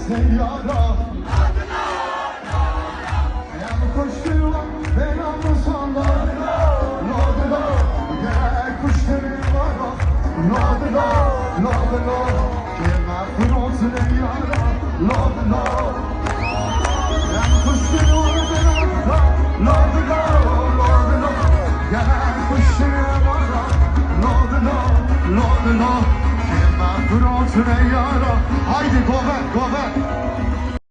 سیارا یم کشتی و بینم مسالا لادلا گر کشتی مارا لادلا لادلا که مفروض نیارا لادلا یم کشتی و بینم لادلا لادلا گر کشتی مارا لادلا لادلا که مفروض نیارا haydi gobe gobe